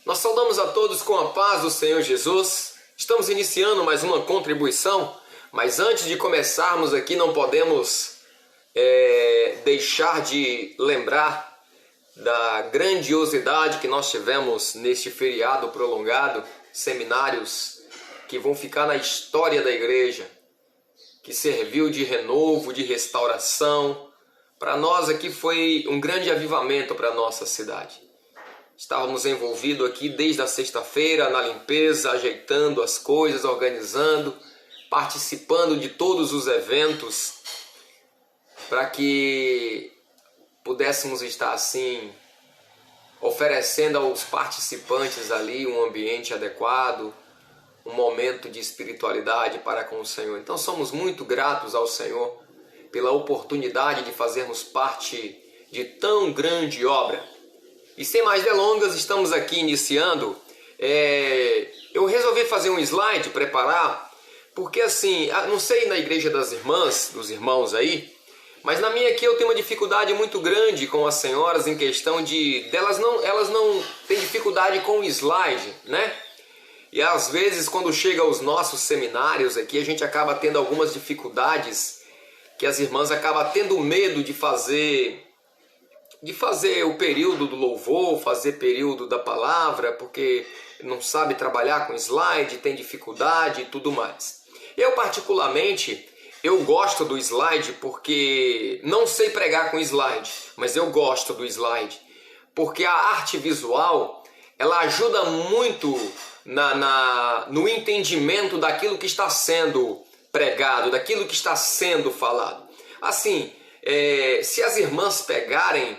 Nós saudamos a todos com a paz do Senhor Jesus. Estamos iniciando mais uma contribuição, mas antes de começarmos aqui não podemos deixar de lembrar da grandiosidade que nós tivemos neste feriado prolongado, seminários que vão ficar na história da igreja, que serviu de renovo, de restauração. Para nós aqui foi um grande avivamento para a nossa cidade. Estávamos envolvidos aqui desde a sexta-feira na limpeza, ajeitando as coisas, organizando, participando de todos os eventos para que pudéssemos estar assim, oferecendo aos participantes ali um ambiente adequado, um momento de espiritualidade para com o Senhor. Então somos muito gratos ao Senhor pela oportunidade de fazermos parte de tão grande obra. E sem mais delongas, estamos aqui iniciando. Eu resolvi fazer um slide, preparar, porque assim, não sei na igreja das irmãs, dos irmãos aí, mas na minha aqui eu tenho uma dificuldade muito grande com as senhoras em questão de... elas não têm dificuldade com o slide, né? E às vezes quando chega aos nossos seminários aqui, a gente acaba tendo algumas dificuldades que as irmãs acabam tendo medo de fazer o período do louvor, fazer período da palavra, porque não sabe trabalhar com slide, tem dificuldade e tudo mais. Eu particularmente, eu gosto do slide porque não sei pregar com slide, mas eu gosto do slide, porque a arte visual, ela ajuda muito no entendimento daquilo que está sendo pregado, daquilo que está sendo falado. Assim, se as irmãs pegarem,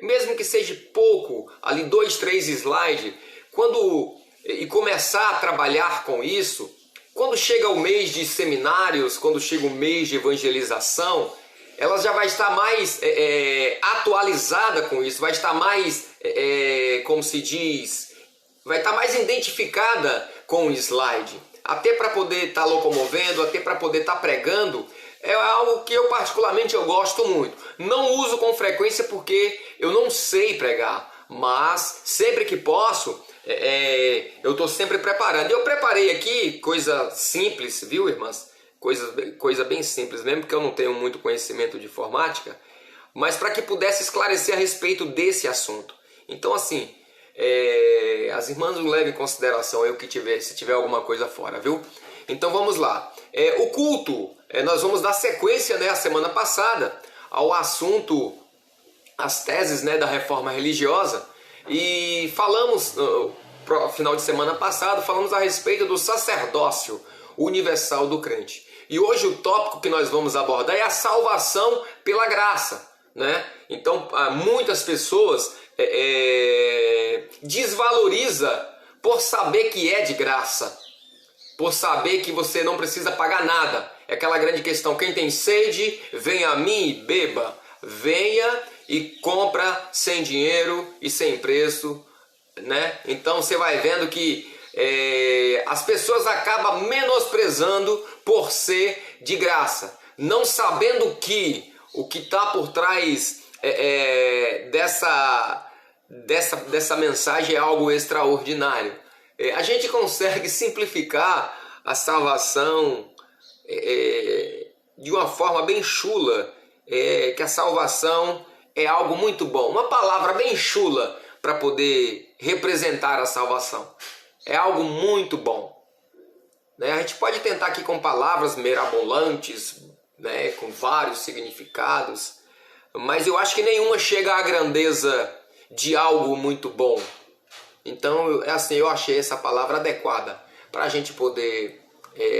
mesmo que seja pouco, ali 2, 3 slides, e começar a trabalhar com isso, quando chega o mês de seminários, quando chega o mês de evangelização, ela já vai estar mais atualizada com isso, vai estar mais, como se diz, vai estar mais identificada com o slide, até para poder estar locomovendo, até para poder estar pregando. É algo que eu particularmente gosto muito. Não uso com frequência porque eu não sei pregar, mas sempre que posso, eu estou sempre preparando. Eu preparei aqui coisa simples, viu, irmãs? Coisa bem simples, mesmo porque eu não tenho muito conhecimento de informática, mas para que pudesse esclarecer a respeito desse assunto. Então assim, as irmãs não levem em consideração se tiver alguma coisa fora, viu? Então vamos lá. O culto, nós vamos dar sequência, a semana passada, ao assunto, as teses, da reforma religiosa. E falamos, no final de semana passado, falamos a respeito do sacerdócio universal do crente. E hoje o tópico que nós vamos abordar é a salvação pela graça. Então, muitas pessoas desvalorizam por saber que é de graça, por saber que você não precisa pagar nada. É aquela grande questão: quem tem sede, venha a mim e beba. Venha e compra sem dinheiro e sem preço, Então você vai vendo que as pessoas acabam menosprezando por ser de graça, não sabendo que o que está por trás dessa mensagem é algo extraordinário. A gente consegue simplificar a salvação de uma forma bem chula, que a salvação é algo muito bom. Uma palavra bem chula para poder representar a salvação. É algo muito bom. A gente pode tentar aqui com palavras mirabolantes, com vários significados, mas eu acho que nenhuma chega à grandeza de algo muito bom. Então, eu achei essa palavra adequada para a gente poder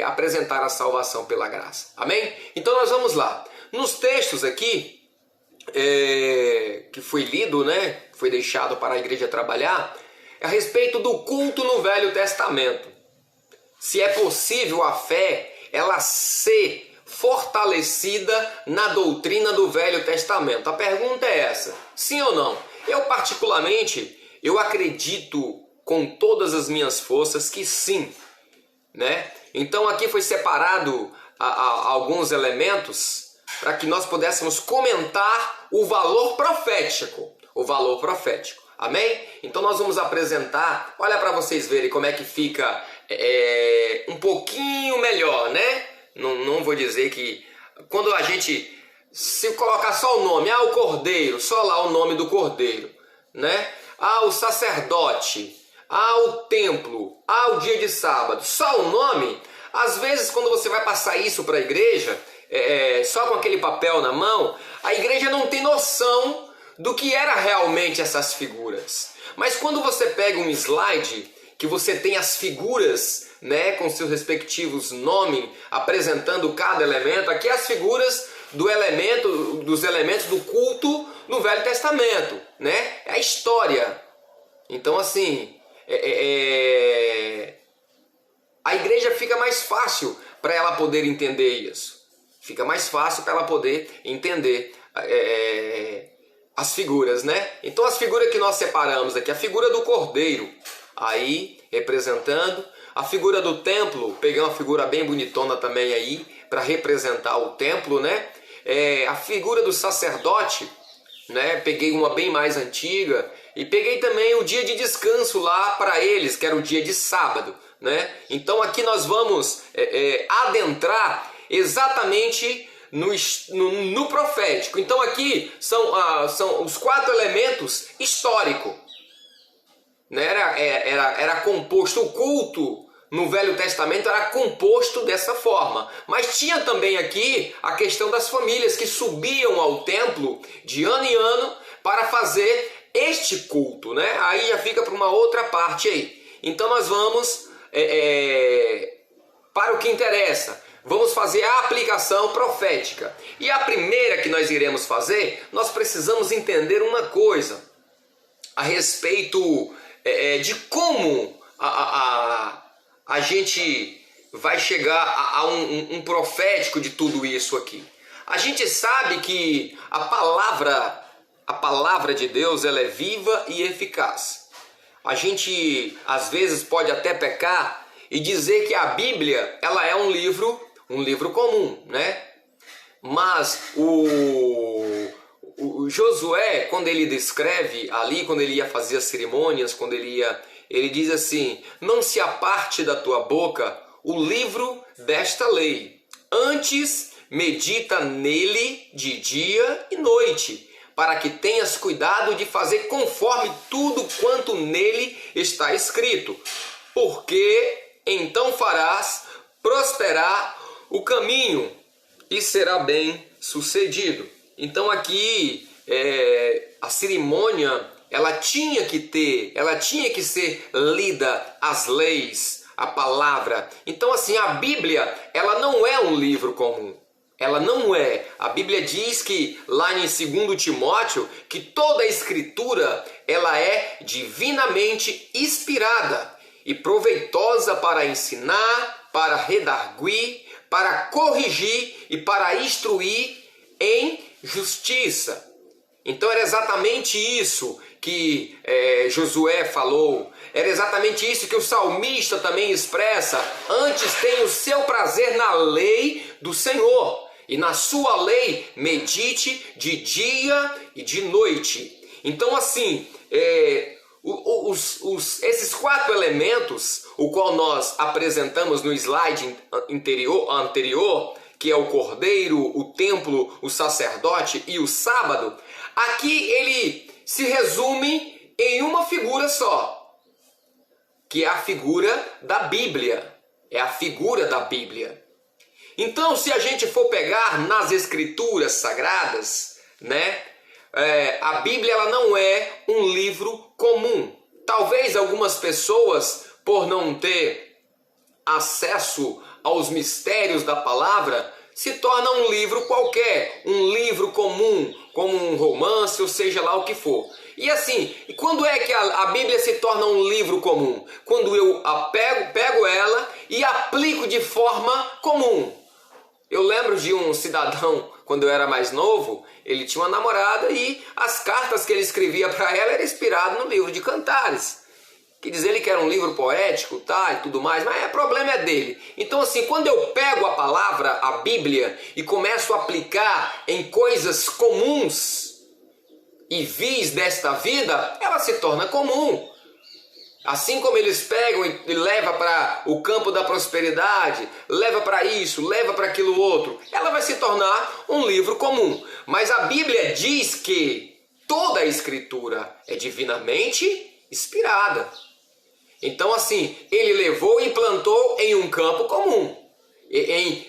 apresentar a salvação pela graça. Amém? Então nós vamos lá. Nos textos aqui, que foi lido, foi deixado para a igreja trabalhar, é a respeito do culto no Velho Testamento. Se é possível a fé, ela ser fortalecida na doutrina do Velho Testamento. A pergunta é essa: sim ou não? Eu particularmente, eu acredito com todas as minhas forças que sim, Então aqui foi separado alguns elementos para que nós pudéssemos comentar o valor profético. Amém? Então nós vamos apresentar, olha para vocês verem como é que fica um pouquinho melhor, né? Não vou dizer que quando a gente se colocar só o nome, o cordeiro, só lá o nome do cordeiro, né? O sacerdote, o templo, o dia de sábado, só o nome, às vezes quando você vai passar isso para a igreja, só com aquele papel na mão, a igreja não tem noção do que era realmente essas figuras. Mas quando você pega um slide, que você tem as figuras, né, com seus respectivos nomes, apresentando cada elemento, aqui as figuras dos elementos do culto no Velho Testamento, né? É a história. Então assim, a igreja fica mais fácil para ela poder entender isso. Fica mais fácil para ela poder entender as figuras, né? Então as figuras que nós separamos aqui, a figura do cordeiro, aí representando, a figura do templo, peguei uma figura bem bonitona também aí, para representar o templo, né? A figura do sacerdote, né? Peguei uma bem mais antiga, e peguei também o dia de descanso lá para eles, que era o dia de sábado, né? Então aqui nós vamos adentrar exatamente no profético. Então aqui são os 4 elementos históricos, né? Era composto, o culto no Velho Testamento era composto dessa forma, mas tinha também aqui a questão das famílias que subiam ao templo de ano em ano para fazer este culto, né? Aí já fica para uma outra parte aí. Então nós vamos para o que interessa. Vamos fazer a aplicação profética. E a primeira que nós iremos fazer, nós precisamos entender uma coisa a respeito de como a gente vai chegar a um profético de tudo isso aqui. A gente sabe que a palavra de Deus, ela é viva e eficaz. A gente às vezes pode até pecar e dizer que a Bíblia, ela é um livro comum, né? Mas o Josué, quando ele descreve ali, quando ele ia fazer as cerimônias, ele diz assim: não se aparte da tua boca o livro desta lei, antes medita nele de dia e noite, para que tenhas cuidado de fazer conforme tudo quanto nele está escrito, porque então farás prosperar o caminho e será bem sucedido. Então aqui a cerimônia ela tinha que ser lida, as leis, a palavra. Então assim, a Bíblia ela não é um livro comum. Ela não é. A Bíblia diz que lá em 2 Timóteo que toda a escritura ela é divinamente inspirada e proveitosa para ensinar, para redarguir, para corrigir e para instruir em justiça. Então era exatamente isso que Josué falou, era exatamente isso que o salmista também expressa: antes tem o seu prazer na lei do Senhor, e na sua lei medite de dia e de noite. Então assim, esses 4 elementos, o qual nós apresentamos no slide anterior, que é o cordeiro, o templo, o sacerdote e o sábado, aqui ele se resume em uma figura só, que é a figura da Bíblia. É a figura da Bíblia. Então, se a gente for pegar nas escrituras sagradas, né, a Bíblia ela não é um livro comum. Talvez algumas pessoas, por não ter acesso aos mistérios da palavra, se torna um livro qualquer, um livro comum, como um romance, ou seja lá o que for. E assim, quando é que a Bíblia se torna um livro comum? Quando eu pego ela e aplico de forma comum. Eu lembro de um cidadão, quando eu era mais novo, ele tinha uma namorada e as cartas que ele escrevia para ela eram inspiradas no livro de Cantares. Que diz ele que era um livro poético, tá, e tudo mais, mas o problema é dele. Então assim, quando eu pego a palavra, a Bíblia, e começo a aplicar em coisas comuns, e vis desta vida, ela se torna comum. Assim como eles pegam e levam para o campo da prosperidade, leva para isso, leva para aquilo outro, ela vai se tornar um livro comum. Mas a Bíblia diz que toda a Escritura é divinamente inspirada. Então assim, ele levou e plantou em um campo comum,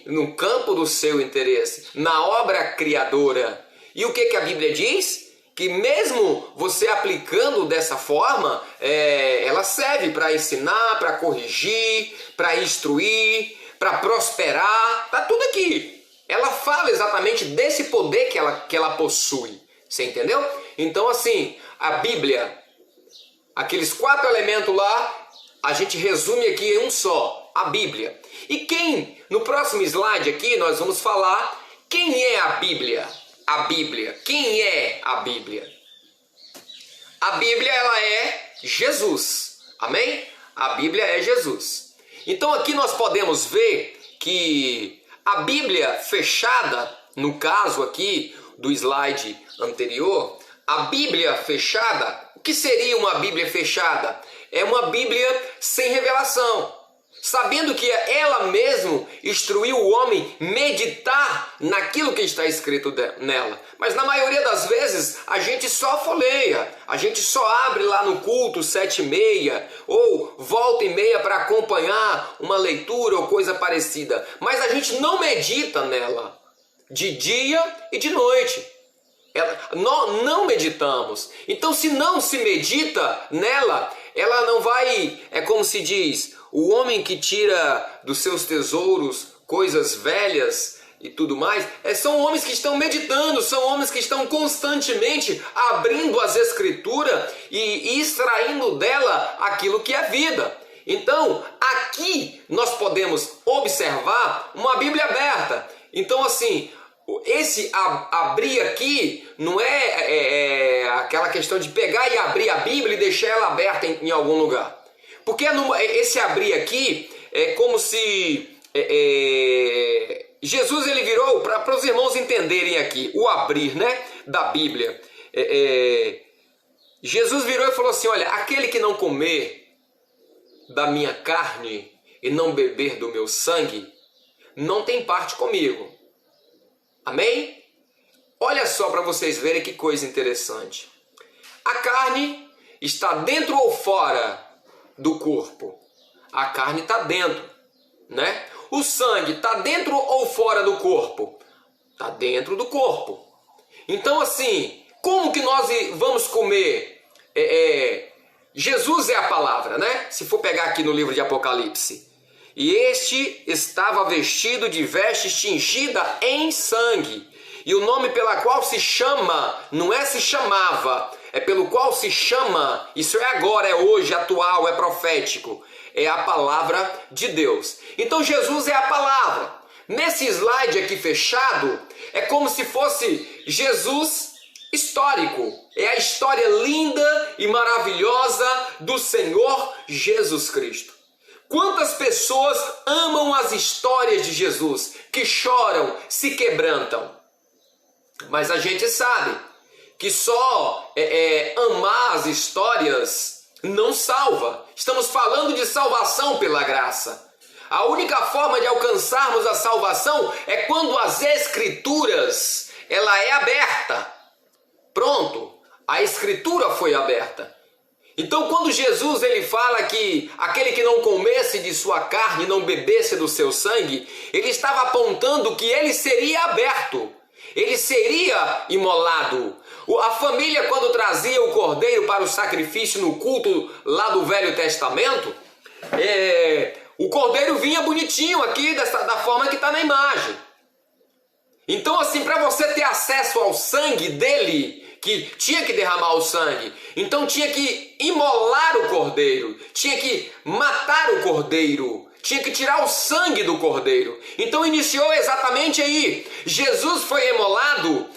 no campo do seu interesse, na obra criadora. E o que a Bíblia diz? Que mesmo você aplicando dessa forma, ela serve para ensinar, para corrigir, para instruir, para prosperar, para tudo aqui. Ela fala exatamente desse poder que ela possui. Você entendeu? Então assim, a Bíblia, aqueles 4 elementos lá, a gente resume aqui em um só, a Bíblia. E no próximo slide aqui, nós vamos falar quem é a Bíblia. A Bíblia. Quem é a Bíblia? A Bíblia, ela é Jesus. Amém? A Bíblia é Jesus. Então aqui nós podemos ver que a Bíblia fechada, no caso aqui do slide anterior, a Bíblia fechada, o que seria uma Bíblia fechada? É uma Bíblia sem revelação. Sabendo que ela mesmo instruiu o homem meditar naquilo que está escrito nela. Mas na maioria das vezes a gente só folheia, a gente só abre lá no culto 7h30 ou volta e meia para acompanhar uma leitura ou coisa parecida. Mas a gente não medita nela de dia e de noite. Nós não meditamos. Então se não se medita nela, ela não vai, é como se diz, o homem que tira dos seus tesouros coisas velhas e tudo mais, são homens que estão meditando, são homens que estão constantemente abrindo as escrituras e extraindo dela aquilo que é vida. Então, aqui nós podemos observar uma Bíblia aberta. Então, assim, esse abrir aqui não é aquela questão de pegar e abrir a Bíblia e deixar ela aberta em algum lugar. Porque esse abrir aqui é como se Jesus ele virou, para os irmãos entenderem aqui, o abrir, né, da Bíblia. Jesus virou e falou assim, olha, aquele que não comer da minha carne e não beber do meu sangue, não tem parte comigo. Amém? Olha só para vocês verem que coisa interessante. A carne está dentro ou fora do corpo? A carne está dentro, né? O sangue está dentro ou fora do corpo? Está dentro do corpo. Então assim, como que nós vamos comer? Jesus é a palavra, né? Se for pegar aqui no livro de Apocalipse. E este estava vestido de vestes tingida em sangue. E o nome pela qual se chama, não é se chamava, é pelo qual se chama, isso é agora, é hoje, atual, é profético, é a palavra de Deus. Então Jesus é a palavra. Nesse slide aqui fechado, é como se fosse Jesus histórico. É a história linda e maravilhosa do Senhor Jesus Cristo. Quantas pessoas amam as histórias de Jesus, que choram, se quebrantam. Mas a gente sabe que só amar as histórias não salva. Estamos falando de salvação pela graça. A única forma de alcançarmos a salvação é quando as Escrituras, ela é aberta. Pronto, a Escritura foi aberta. Então quando Jesus ele fala que aquele que não comesse de sua carne, não bebesse do seu sangue, ele estava apontando que ele seria aberto. Ele seria imolado. A família, quando trazia o cordeiro para o sacrifício no culto lá do Velho Testamento, o cordeiro vinha bonitinho aqui, da forma que está na imagem. Então assim, para você ter acesso ao sangue dele, que tinha que derramar o sangue, então tinha que imolar o cordeiro, tinha que matar o cordeiro, tinha que tirar o sangue do cordeiro. Então iniciou exatamente aí. Jesus foi imolado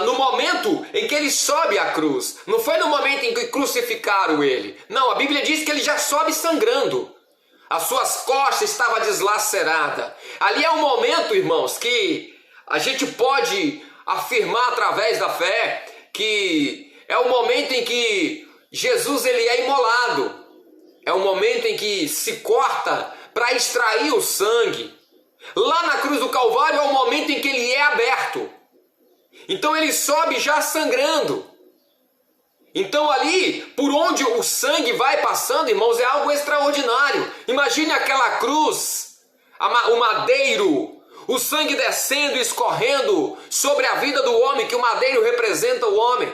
no momento em que ele sobe à cruz. Não foi no momento em que crucificaram ele. Não, a Bíblia diz que ele já sobe sangrando. As suas costas estavam deslaceradas. Ali é um momento, irmãos, que a gente pode afirmar através da fé que é o momento em que Jesus ele é imolado. É o momento em que se corta para extrair o sangue. Lá na cruz do Calvário é o momento em que ele é aberto. Então ele sobe já sangrando. Então ali, por onde o sangue vai passando, irmãos, é algo extraordinário. Imagine aquela cruz, o madeiro, o sangue descendo e escorrendo sobre a vida do homem, que o madeiro representa o homem.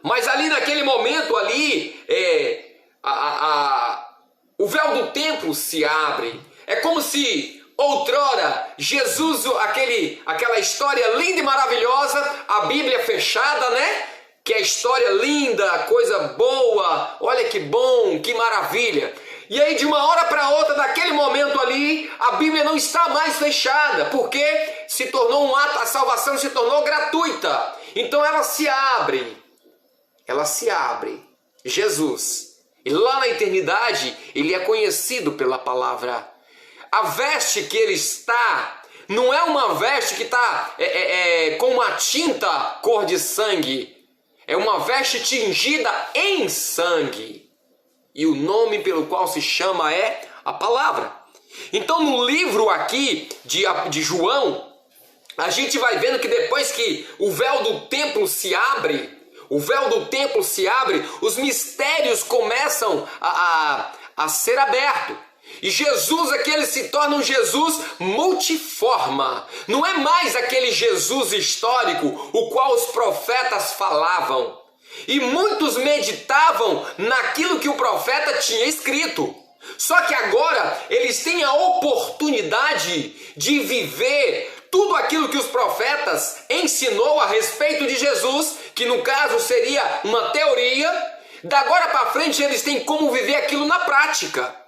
Mas ali naquele momento ali, o véu do templo se abre. É como se outrora Jesus, aquela história linda e maravilhosa, a Bíblia fechada, né? Que é história linda, coisa boa, olha que bom, que maravilha. E aí de uma hora para outra, daquele momento ali, a Bíblia não está mais fechada, porque se tornou um ato, a salvação se tornou gratuita. Então ela se abre, Jesus. E lá na eternidade, ele é conhecido pela palavra. A veste que ele está, não é uma veste que está com uma tinta cor de sangue. É uma veste tingida em sangue. E o nome pelo qual se chama é a palavra. Então no livro aqui de João, a gente vai vendo que depois que o véu do templo se abre, os mistérios começam a ser abertos. E Jesus aqui ele se torna um Jesus multiforma. Não é mais aquele Jesus histórico, o qual os profetas falavam. E muitos meditavam naquilo que o profeta tinha escrito. Só que agora eles têm a oportunidade de viver tudo aquilo que os profetas ensinou a respeito de Jesus, que no caso seria uma teoria. Da agora para frente eles têm como viver aquilo na prática.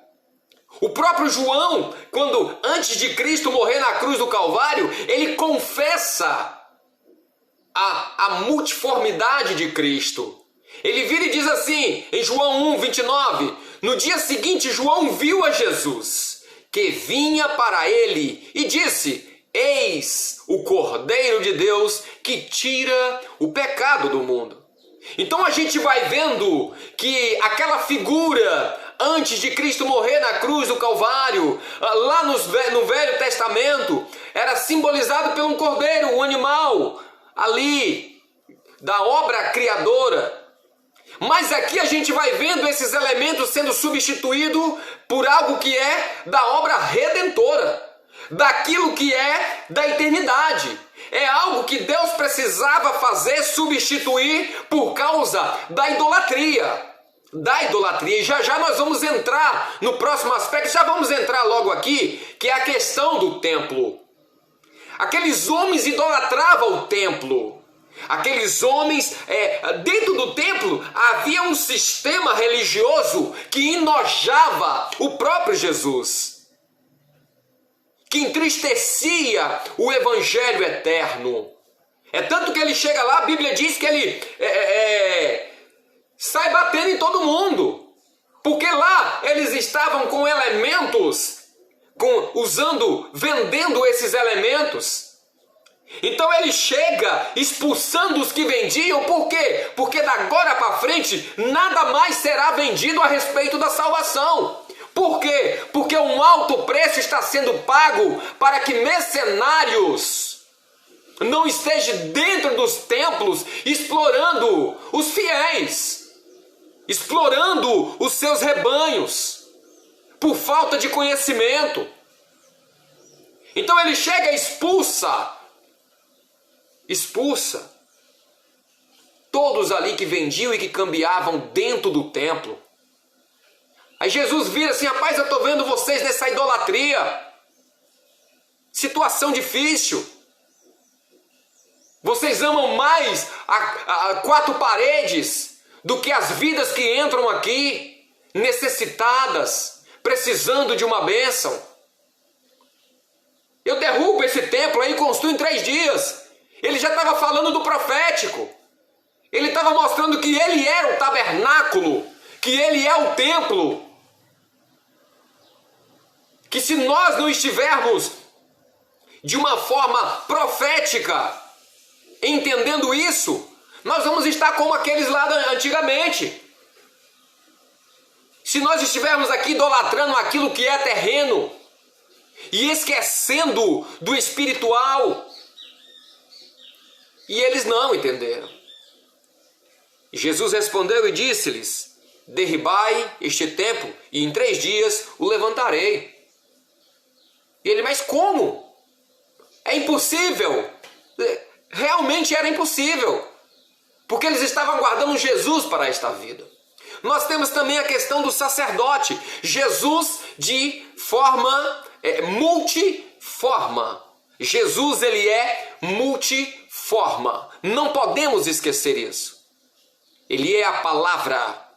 O próprio João, quando antes de Cristo morrer na cruz do Calvário, ele confessa a multiformidade de Cristo. Ele vira e diz assim, em João 1:29, no dia seguinte João viu a Jesus, que vinha para ele, e disse, eis o Cordeiro de Deus que tira o pecado do mundo. Então a gente vai vendo que aquela figura antes de Cristo morrer na cruz do Calvário, lá no Velho Testamento, era simbolizado por um cordeiro, um animal, ali, da obra criadora. Mas aqui a gente vai vendo esses elementos sendo substituídos por algo que é da obra redentora, daquilo que é da eternidade. É algo que Deus precisava fazer, substituir por causa da idolatria. E já nós vamos entrar no próximo aspecto, já vamos entrar logo aqui, que é a questão do templo. Aqueles homens idolatravam o templo. Aqueles homens, dentro do templo, havia um sistema religioso que enojava o próprio Jesus, que entristecia o evangelho eterno. É tanto que ele chega lá, a Bíblia diz que ele sai batendo em todo mundo, porque lá eles estavam com elementos, vendendo esses elementos. Então ele chega expulsando os que vendiam. Por quê? Porque da agora para frente nada mais será vendido a respeito da salvação. Por quê? Porque um alto preço está sendo pago para que mercenários não estejam dentro dos templos explorando os fiéis, explorando os seus rebanhos por falta de conhecimento. Então ele chega e expulsa todos ali que vendiam e que cambiavam dentro do templo. Aí Jesus vira assim, rapaz, eu estou vendo vocês nessa idolatria, situação difícil. Vocês amam mais a quatro paredes do que as vidas que entram aqui, necessitadas, precisando de uma bênção. Eu derrubo esse templo aí e construo em 3 dias. Ele já estava falando do profético. Ele estava mostrando que ele era o tabernáculo, que ele é o templo. Que se nós não estivermos de uma forma profética, entendendo isso, nós vamos estar como aqueles lá antigamente. Se nós estivermos aqui idolatrando aquilo que é terreno e esquecendo do espiritual, e eles não entenderam. Jesus respondeu e disse-lhes: derribai este templo e em 3 dias o levantarei. E ele: mas como? É impossível. Realmente era impossível, porque eles estavam aguardando Jesus para esta vida. Nós temos também a questão do sacerdote. Jesus de forma multiforma. Jesus, ele é multiforma. Não podemos esquecer isso. Ele é a palavra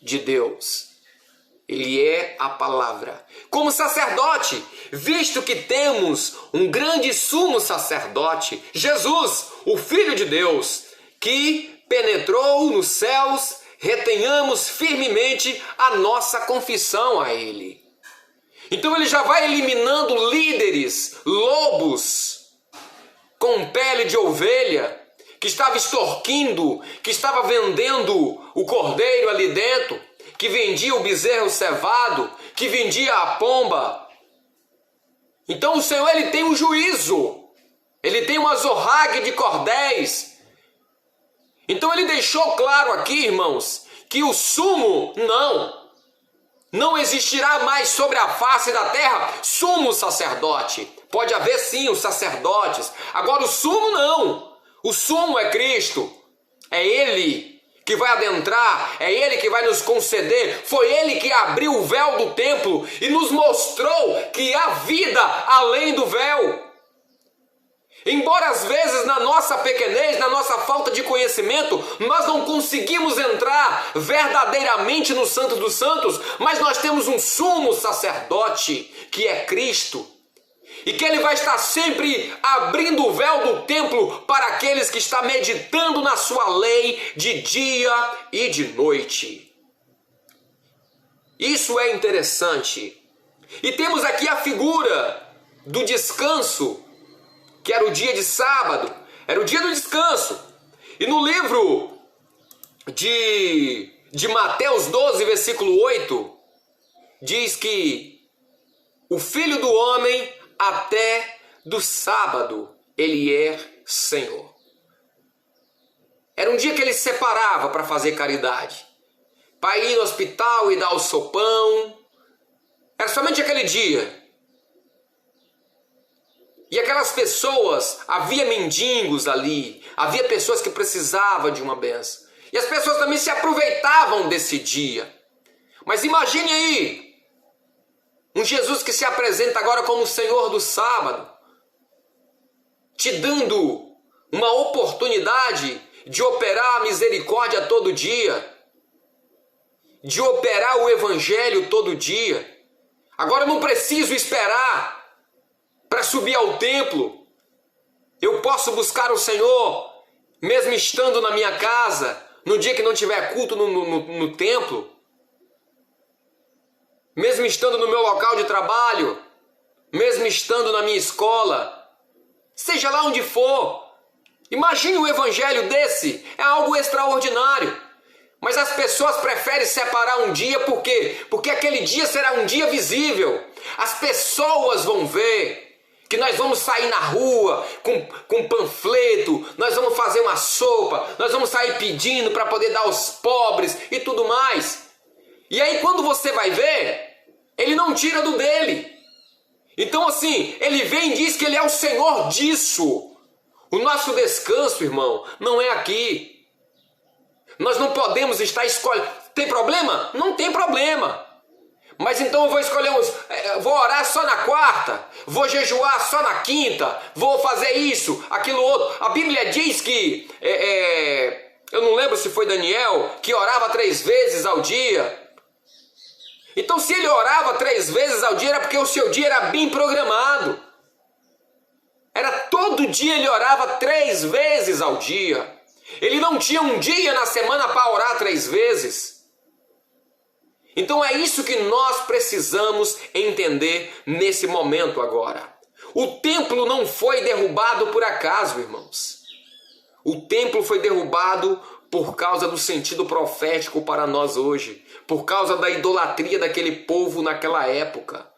de Deus. Ele é a palavra. Como sacerdote, visto que temos um grande sumo sacerdote, Jesus, o Filho de Deus, que penetrou nos céus, retenhamos firmemente a nossa confissão a Ele. Então ele já vai eliminando líderes, lobos, com pele de ovelha, que estava extorquindo, que estava vendendo o cordeiro ali dentro, que vendia o bezerro cevado, que vendia a pomba. Então o Senhor, ele tem um juízo, ele tem uma zorrague de cordéis. Então ele deixou claro aqui, irmãos, que o sumo não existirá mais sobre a face da terra sumo sacerdote. Pode haver sim os sacerdotes, agora o sumo não. O sumo é Cristo, é Ele que vai adentrar, é Ele que vai nos conceder. Foi Ele que abriu o véu do templo e nos mostrou que há vida além do véu. Embora às vezes na nossa pequenez, na nossa falta de conhecimento, nós não conseguimos entrar verdadeiramente no Santo dos Santos, mas nós temos um sumo sacerdote, que é Cristo, e que Ele vai estar sempre abrindo o véu do templo para aqueles que estão meditando na sua lei de dia e de noite. Isso é interessante. E temos aqui a figura do descanso, que era o dia de sábado, era o dia do descanso. E no livro de Mateus 12, versículo 8, diz que o Filho do Homem até do sábado ele é Senhor. Era um dia que ele separava para fazer caridade, para ir no hospital e dar o sopão. Era somente aquele dia. E aquelas pessoas, havia mendigos ali, havia pessoas que precisavam de uma bênção. E as pessoas também se aproveitavam desse dia. Mas imagine aí, um Jesus que se apresenta agora como o Senhor do sábado, te dando uma oportunidade de operar a misericórdia todo dia, de operar o evangelho todo dia. Agora eu não preciso esperar para subir ao templo. Eu posso buscar o Senhor, mesmo estando na minha casa, no dia que não tiver culto no templo, mesmo estando no meu local de trabalho, mesmo estando na minha escola, seja lá onde for. Imagine um evangelho desse, é algo extraordinário. Mas as pessoas preferem separar um dia, por quê? Porque aquele dia será um dia visível. As pessoas vão ver que nós vamos sair na rua com panfleto, nós vamos fazer uma sopa, nós vamos sair pedindo para poder dar aos pobres e tudo mais. E aí quando você vai ver, ele não tira do dele. Então assim, ele vem e diz que ele é o Senhor disso. O nosso descanso, irmão, não é aqui. Nós não podemos estar escolhendo. Tem problema? Não tem problema. Mas então eu vou escolher vou orar só na quarta, vou jejuar só na quinta, vou fazer isso, aquilo outro. A Bíblia diz que, eu não lembro se foi Daniel, que orava 3 vezes ao dia. Então se ele orava 3 vezes ao dia, era porque o seu dia era bem programado. Era todo dia ele orava 3 vezes ao dia. Ele não tinha um dia na semana para orar 3 vezes. Então é isso que nós precisamos entender nesse momento agora. O templo não foi derrubado por acaso, irmãos. O templo foi derrubado por causa do sentido profético para nós hoje, por causa da idolatria daquele povo naquela época.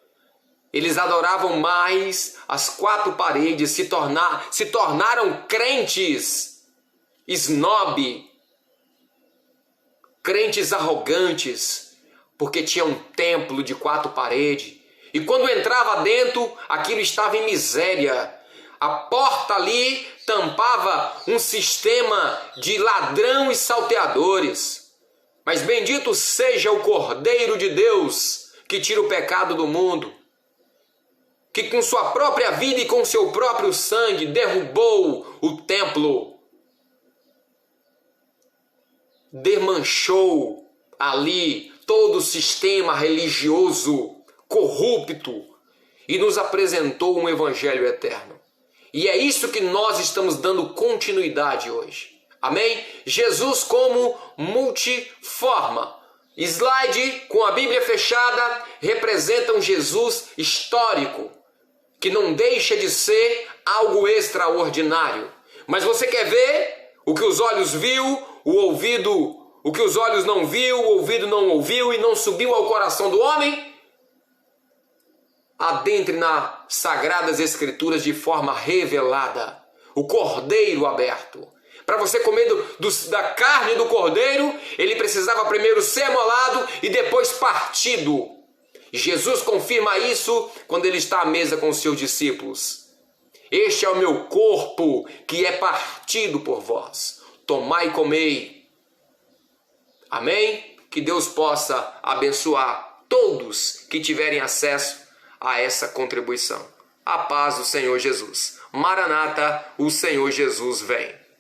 Eles adoravam mais as quatro paredes, se tornaram crentes snob, crentes arrogantes, porque tinha um templo de quatro paredes. E quando entrava dentro, aquilo estava em miséria. A porta ali tampava um sistema de ladrão e salteadores. Mas bendito seja o Cordeiro de Deus que tira o pecado do mundo, que com sua própria vida e com seu próprio sangue derrubou o templo, desmanchou ali todo o sistema religioso corrupto e nos apresentou um evangelho eterno. E é isso que nós estamos dando continuidade hoje. Amém? Jesus como multiforma. Slide com a Bíblia fechada representa um Jesus histórico, que não deixa de ser algo extraordinário. Mas você quer ver o que os olhos viu, o que os olhos não viu, o ouvido não ouviu e não subiu ao coração do homem? Adentre nas Sagradas Escrituras de forma revelada. O Cordeiro aberto. Para você comer da carne do Cordeiro, ele precisava primeiro ser molado e depois partido. Jesus confirma isso quando ele está à mesa com os seus discípulos. Este é o meu corpo que é partido por vós. Tomai e comei. Amém? Que Deus possa abençoar todos que tiverem acesso a essa contribuição. A paz do Senhor Jesus. Maranata, o Senhor Jesus vem.